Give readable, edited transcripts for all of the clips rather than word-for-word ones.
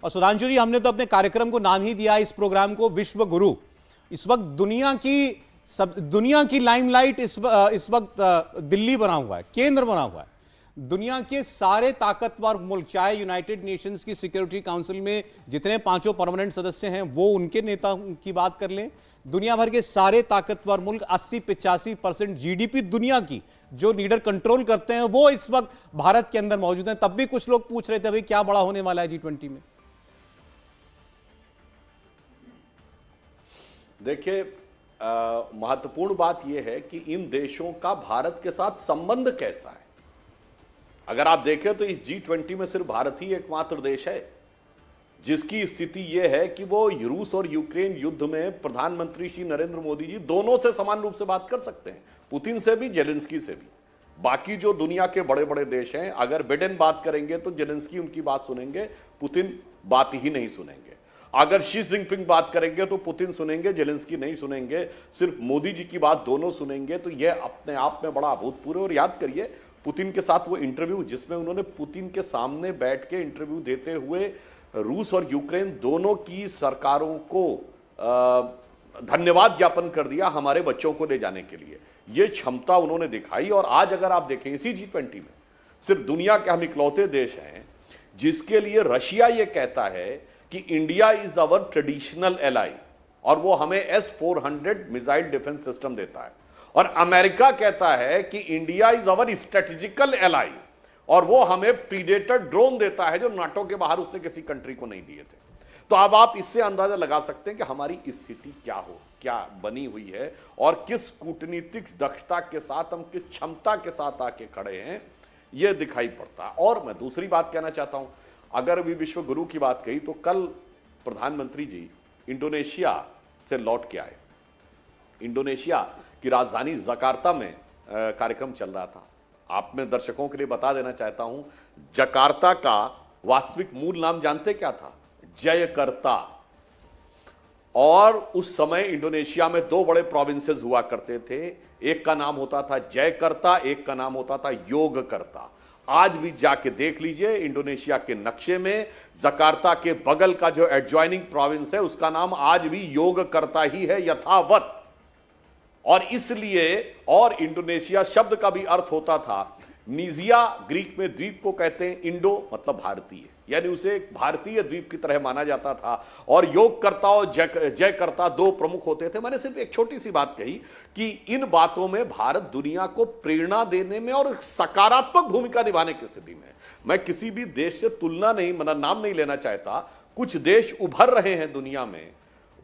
और सुधांशु जी, हमने तो अपने कार्यक्रम को नाम ही दिया इस प्रोग्राम को विश्व गुरु। इस वक्त दुनिया की लाइमलाइट इस वक्त दिल्ली बना हुआ है, केंद्र बना हुआ है। दुनिया के सारे ताकतवर मुल्क, चाहे यूनाइटेड नेशंस की सिक्योरिटी काउंसिल में जितने 5 परमानेंट सदस्य हैं वो उनके नेता की बात कर लें, दुनिया भर के सारे ताकतवर मुल्क 80-85% जीडीपी दुनिया की जो लीडर कंट्रोल करते हैं वो इस वक्त भारत के अंदर मौजूद हैं। तब भी कुछ लोग पूछ रहे थे भाई क्या बड़ा होने वाला है G20 में। देखिए, महत्वपूर्ण बात यह है कि इन देशों का भारत के साथ संबंध कैसा है। अगर आप देखें तो इस G20 में सिर्फ भारत ही एकमात्र देश है जिसकी स्थिति यह है कि वो रूस और यूक्रेन युद्ध में प्रधानमंत्री श्री नरेंद्र मोदी जी दोनों से समान रूप से बात कर सकते हैं, पुतिन से भी, जेलेंस्की से भी। बाकी जो दुनिया के बड़े बड़े देश हैं, अगर बिडेन बात करेंगे तो जेलेंस्की उनकी बात सुनेंगे, पुतिन बात ही नहीं सुनेंगे। अगर शी जिनपिंग बात करेंगे तो पुतिन सुनेंगे, जेलेंस्की नहीं सुनेंगे, सिर्फ मोदी जी की बात दोनों सुनेंगे। तो यह अपने आप में बड़ा अभूतपूर्व। और याद करिए पुतिन के साथ वो इंटरव्यू जिसमें उन्होंने पुतिन के सामने बैठ के इंटरव्यू देते हुए रूस और यूक्रेन दोनों की सरकारों को धन्यवाद ज्ञापन कर दिया हमारे बच्चों को ले जाने के लिए। ये क्षमता उन्होंने दिखाई। और आज अगर आप देखें इसी G20 में सिर्फ दुनिया के हम इकलौते देश हैं जिसके लिए रशिया ये कहता है कि India is our traditional ally और वो हमें S-400 मिसाइल डिफेंस सिस्टम देता है। और अमेरिका कहता है कि India is our strategical ally और वो हमें प्रीडेटर ड्रोन देता है जो नाटो के बाहर उसने किसी कंट्री को नहीं दिए थे। तो अब आप इससे अंदाजा लगा सकते हैं कि हमारी स्थिति क्या बनी हुई है और किस कूटनीतिक दक्षता के साथ हम किस क्षमता के साथ आके खड़े हैं, यह दिखाई पड़ता है। और मैं दूसरी बात कहना चाहता हूं, अगर अभी विश्व गुरु की बात कही तो कल प्रधानमंत्री जी इंडोनेशिया से लौट के आए। इंडोनेशिया की राजधानी जकार्ता में कार्यक्रम चल रहा था। आप मैं दर्शकों के लिए बता देना चाहता हूं, जकार्ता का वास्तविक मूल नाम जानते क्या था? जयकर्ता। और उस समय इंडोनेशिया में 2 बड़े प्रोविंसेस हुआ करते थे, एक का नाम होता था जयकर्ता, एक का नाम होता था योगकर्ता। आज भी जाके देख लीजिए इंडोनेशिया के नक्शे में जकार्ता के बगल का जो एडजॉइनिंग प्रोविंस है उसका नाम आज भी योगकर्ता ही है यथावत। और इसलिए और इंडोनेशिया शब्द का भी अर्थ होता था निजिया, ग्रीक में द्वीप को कहते हैं, इंडो मतलब भारतीय, यानी उसे एक भारतीय द्वीप की तरह माना जाता था। और योगकर्ता और जयकर्ता 2 प्रमुख होते थे। मैंने सिर्फ एक छोटी सी बात कही कि इन बातों में भारत दुनिया को प्रेरणा देने में और सकारात्मक भूमिका निभाने की स्थिति में। मैं किसी भी देश से तुलना नहीं, मतलब नाम नहीं लेना चाहता। कुछ देश उभर रहे हैं दुनिया में,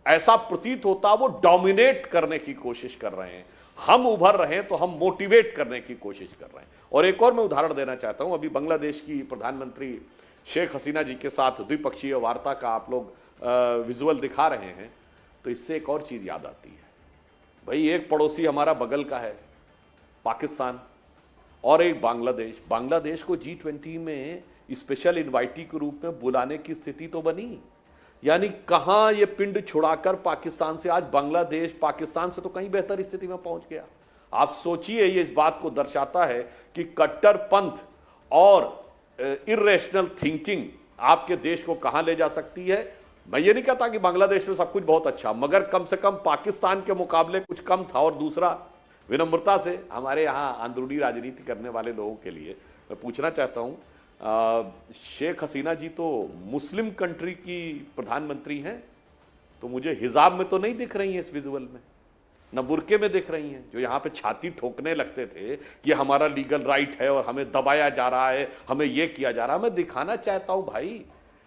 ऐसा प्रतीत होता वो डोमिनेट करने की कोशिश कर रहे हैं। हम उभर रहे हैं तो हम मोटिवेट करने की कोशिश कर रहे हैं। और एक और मैं उदाहरण देना चाहता हूं, अभी बांग्लादेश की प्रधानमंत्री शेख हसीना जी के साथ द्विपक्षीय वार्ता का आप लोग विजुअल दिखा रहे हैं, तो इससे एक और चीज याद आती है। भाई एक पड़ोसी हमारा बगल का है पाकिस्तान और एक बांग्लादेश। बांग्लादेश को G20 में स्पेशल इन्वाइटी के रूप में बुलाने की स्थिति तो बनी, यानी कहां ये पिंड छुड़ाकर पाकिस्तान से आज बांग्लादेश पाकिस्तान से तो कहीं बेहतर स्थिति में पहुंच गया। आप सोचिए, ये इस बात को दर्शाता है कि कट्टरपंथ और इर्रेशनल थिंकिंग आपके देश को कहां ले जा सकती है। मैं ये नहीं कहता कि बांग्लादेश में सब कुछ बहुत अच्छा, मगर कम से कम पाकिस्तान के मुकाबले कुछ कम था। और दूसरा, विनम्रता से हमारे यहां अंदरूनी राजनीति करने वाले लोगों के लिए मैं पूछना चाहता हूं, शेख हसीना जी तो मुस्लिम कंट्री की प्रधानमंत्री हैं, तो मुझे हिजाब में तो नहीं दिख रही हैं इस विजुअल में, न बुरके में दिख रही हैं। जो यहाँ पे छाती ठोकने लगते थे कि हमारा लीगल राइट है और हमें दबाया जा रहा है, हमें ये किया जा रहा है। मैं दिखाना चाहता हूं भाई,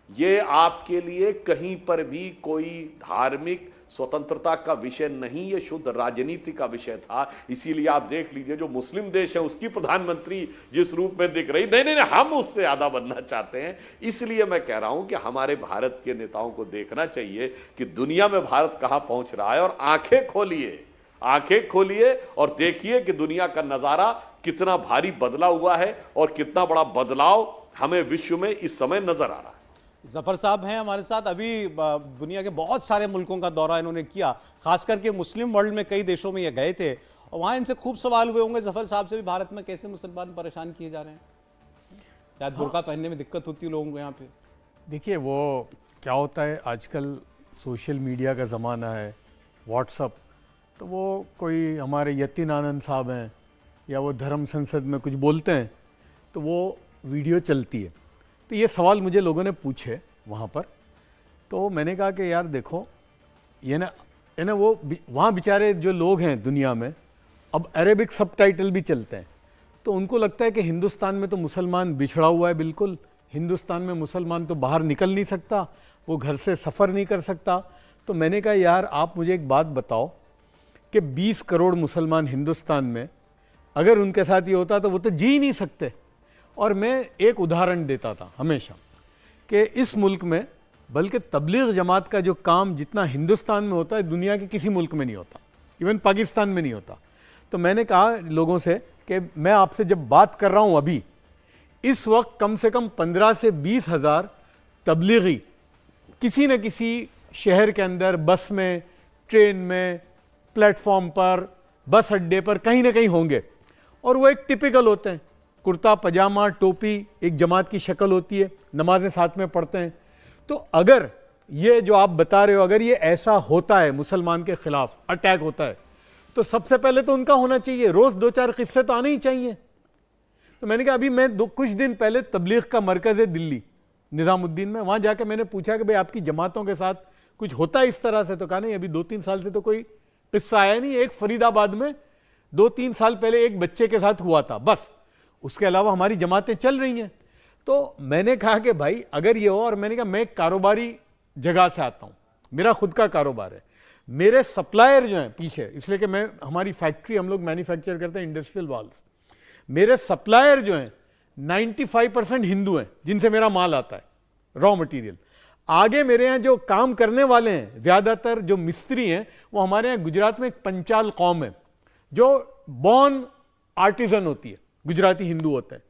ये आपके लिए कहीं पर भी कोई धार्मिक स्वतंत्रता का विषय नहीं, ये शुद्ध राजनीति का विषय था। इसीलिए आप देख लीजिए जो मुस्लिम देश है उसकी प्रधानमंत्री जिस रूप में दिख रही, नहीं, हम उससे ज्यादा बनना चाहते हैं। इसलिए मैं कह रहा हूं कि हमारे भारत के नेताओं को देखना चाहिए कि दुनिया में भारत कहां पहुंच रहा है और आंखें खोलिए और देखिए कि दुनिया का नजारा कितना भारी बदला हुआ है और कितना बड़ा बदलाव हमें विश्व में इस समय नजर आ रहा है। जफर साहब हैं हमारे साथ। अभी दुनिया के बहुत सारे मुल्कों का दौरा इन्होंने किया, खास करके मुस्लिम वर्ल्ड में कई देशों में ये गए थे और वहाँ इनसे खूब सवाल हुए होंगे जफर साहब से भी, भारत में कैसे मुसलमान परेशान किए जा रहे हैं, शायद बुर्का पहनने में दिक्कत होती है लोगों को यहाँ पे। देखिए, वो क्या होता है आजकल सोशल मीडिया का ज़माना है, व्हाट्सअप, तो वो कोई हमारे यतीन आनंद साहब हैं या वो धर्म संसद में कुछ बोलते हैं तो वो वीडियो चलती है। तो ये सवाल मुझे लोगों ने पूछे वहाँ पर, तो मैंने कहा कि यार देखो ये ना वो वहाँ बेचारे जो लोग हैं दुनिया में, अब अरेबिक सबटाइटल भी चलते हैं, तो उनको लगता है कि हिंदुस्तान में तो मुसलमान बिछड़ा हुआ है, बिल्कुल हिंदुस्तान में मुसलमान तो बाहर निकल नहीं सकता, वो घर से सफ़र नहीं कर सकता। तो मैंने कहा यार आप मुझे एक बात बताओ कि 20 करोड़ मुसलमान हिंदुस्तान में, अगर उनके साथ ये होता तो वो तो जी ही नहीं सकते। और मैं एक उदाहरण देता था हमेशा कि इस मुल्क में बल्कि तबलीग जमात का जो काम जितना हिंदुस्तान में होता है दुनिया के किसी मुल्क में नहीं होता, इवन पाकिस्तान में नहीं होता। तो मैंने कहा लोगों से कि मैं आपसे जब बात कर रहा हूँ अभी इस वक्त कम से कम 15 से 20 हज़ार तबलीगी किसी न किसी शहर के अंदर, बस में, ट्रेन में, प्लेटफॉर्म पर, बस अड्डे पर कहीं ना कहीं होंगे। और वो एक टिपिकल होते हैं, कुर्ता पजामा टोपी, एक जमात की शक्ल होती है, नमाजें साथ में पढ़ते हैं। तो अगर ये जो आप बता रहे हो अगर ये ऐसा होता है, मुसलमान के खिलाफ अटैक होता है, तो सबसे पहले तो उनका होना चाहिए, रोज़ 2-4 किस्से तो आने ही चाहिए। तो मैंने कहा अभी मैं कुछ दिन पहले तबलीग का मरकज़ है दिल्ली निज़ामुद्दीन में, वहाँ जाकर मैंने पूछा कि भाई आपकी जमातों के साथ कुछ होता है इस तरह से? तो कहा नहीं, अभी 2-3 साल से तो कोई किस्सा आया नहीं। एक फरीदाबाद में 2-3 साल पहले एक बच्चे के साथ हुआ था, बस उसके अलावा हमारी जमातें चल रही हैं। तो मैंने कहा कि भाई अगर ये हो, और मैंने कहा मैं एक कारोबारी जगह से आता हूँ, मेरा खुद का कारोबार है, मेरे सप्लायर जो हैं पीछे, इसलिए कि मैं हमारी फैक्ट्री हम लोग मैन्युफैक्चर करते हैं इंडस्ट्रियल वाल्व्स, मेरे सप्लायर जो हैं 95% हिंदू हैं जिनसे मेरा माल आता है, रॉ मटेरियल। आगे मेरे यहाँ जो काम करने वाले हैं ज़्यादातर जो मिस्त्री हैं वो हमारे यहाँ गुजरात में एक पंचाल कौम है जो बॉर्न आर्टिजन होती है, गुजराती हिंदू होते हैं।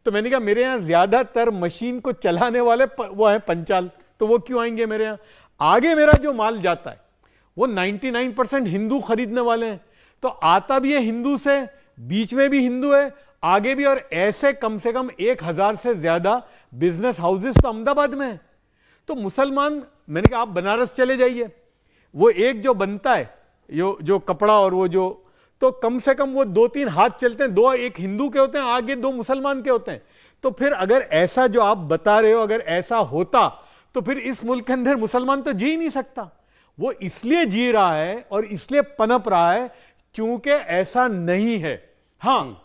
तो मैंने कहा मेरे यहाँ ज़्यादातर मशीन को चलाने वाले वो हैं पंचाल, तो वो क्यों आएंगे मेरे यहाँ? आगे मेरा जो माल जाता है वो 99% हिंदू खरीदने वाले हैं, तो आता भी है हिंदू से, बीच में भी हिंदू है, आगे भी। और ऐसे कम से कम 1000 से ज़्यादा बिजनेस हाउसेस तो अहमदाबाद में है। तो मुसलमान, मैंने कहा आप बनारस चले जाइए, वो एक जो बनता है जो कपड़ा और वो जो, तो कम से कम वो 2-3 हाथ चलते हैं, 2 एक हिंदू के होते हैं, आगे 2 मुसलमान के होते हैं। तो फिर अगर ऐसा जो आप बता रहे हो अगर ऐसा होता तो फिर इस मुल्क के अंदर मुसलमान तो जी ही नहीं सकता। वो इसलिए जी रहा है और इसलिए पनप रहा है क्योंकि ऐसा नहीं है। हाँ,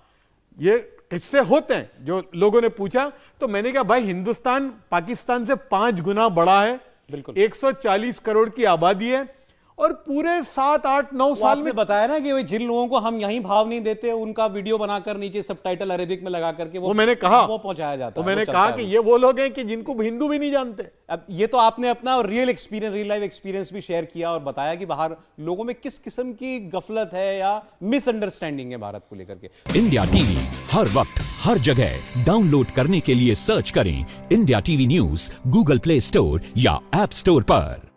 ये किस्से होते हैं जो लोगों ने पूछा, तो मैंने कहा भाई हिंदुस्तान पाकिस्तान से 5 गुना बड़ा है, बिल्कुल 140 करोड़ की आबादी है, और पूरे 7-8-9 साल में बताया ना कि जिन लोगों को हम यहीं भाव नहीं देते उनका वीडियो बनाकर नीचे सबटाइटल अरेबिक में लगा करके वो मैंने कहा वो पहुंचाया जाता तो है। मैंने कहा कि ये वो लोग हैं कि जिनको हिंदू भी नहीं जानते। अब ये तो आपने अपना real experience, real life experience भी शेयर किया और बताया कि बाहर लोगों में किस किस्म की गफलत है या मिसअंडरस्टैंडिंग है भारत को लेकर के। इंडिया टीवी हर वक्त हर जगह डाउनलोड करने के लिए सर्च करें India TV news Google play store या ऐप स्टोर पर।